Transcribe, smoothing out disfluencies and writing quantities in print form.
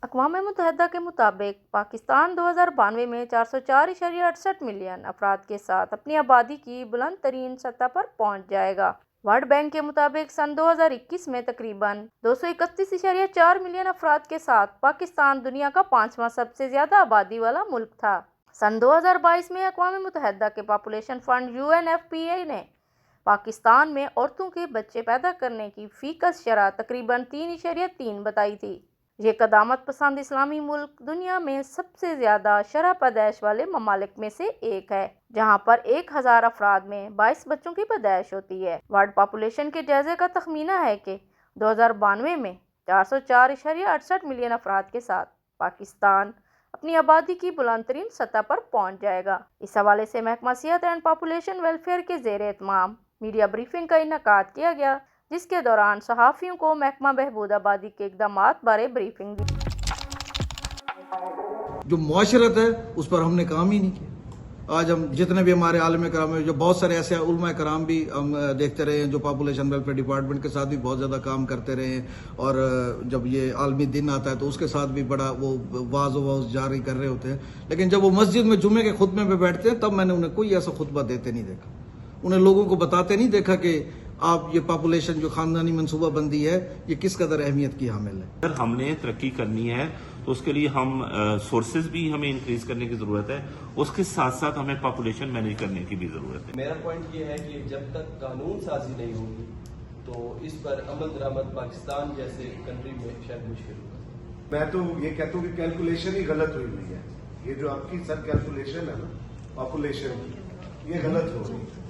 اقوام متحدہ کے مطابق پاکستان 2092 میں 404.68 ملین افراد کے ساتھ اپنی آبادی کی بلند ترین سطح پر پہنچ جائے گا۔ ورلڈ بینک کے مطابق سن 2021 میں تقریباً 231.4 ملین افراد کے ساتھ پاکستان دنیا کا 5واں سب سے زیادہ آبادی والا ملک تھا۔ سن 2022 میں اقوام متحدہ کے پاپولیشن فنڈ UNFPA نے پاکستان میں عورتوں کے بچے پیدا کرنے کی فیصد شرح تقریباً 3.3 بتائی تھی۔ یہ قدامت پسند اسلامی ملک دنیا میں سب سے زیادہ شرح پیدائش والے ممالک میں سے ایک ہے، جہاں پر 1000 افراد میں 22 بچوں کی پیدائش ہوتی ہے۔ ورلڈ پاپولیشن کے جائزے کا تخمینہ ہے کہ 2092 میں 404.68 ملین افراد کے ساتھ پاکستان اپنی آبادی کی بلند ترین سطح پر پہنچ جائے گا۔ اس حوالے سے محکمہ صحت اینڈ پاپولیشن ویلفیئر کے زیر اہتمام میڈیا بریفنگ کا انعقاد کیا گیا، جس کے دوران صحافیوں کو محکمہ بہبود آبادی کے اقدامات بارے بریفنگ دی۔ جو معاشرت ہے اس پر ہم نے کام ہی نہیں کیا۔ آج ہم جتنے بھی ہمارے عالم کرام ہیں، جو بہت سارے ایسے علماء کرام بھی ہم دیکھتے رہے ہیں جو پاپولیشن ویلفیئر ڈپارٹمنٹ کے ساتھ بھی بہت زیادہ کام کرتے رہے ہیں، اور جب یہ عالمی دن آتا ہے تو اس کے ساتھ بھی بڑا وہ واعظ جاری کر رہے ہوتے ہیں، لیکن جب وہ مسجد میں جمعے کے خطبے پہ بیٹھتے ہیں تب میں نے انہیں کوئی ایسا خطبہ دیتے نہیں دیکھا، انہیں لوگوں کو بتاتے نہیں دیکھا کہ آپ یہ پاپولیشن جو خاندانی منصوبہ بندی ہے یہ کس قدر اہمیت کی حامل ہے۔ اگر ہم نے ترقی کرنی ہے تو اس کے لیے ہم سورسز بھی ہمیں انکریز کرنے کی ضرورت ہے، اس کے ساتھ ساتھ ہمیں پاپولیشن مینیج کرنے کی بھی ضرورت ہے۔ میرا پوائنٹ یہ ہے کہ جب تک قانون سازی نہیں ہوگی تو اس پر عمل درآمد پاکستان جیسے کنٹری میں شاید مشکل ہوگا۔ میں تو یہ کہتا ہوں کہ کیلکولیشن ہی غلط ہوئی ہے، یہ جو آپ کی سر کیلکولیشن ہے نا پاپولیشن کی، یہ غلط ہو رہی ہے۔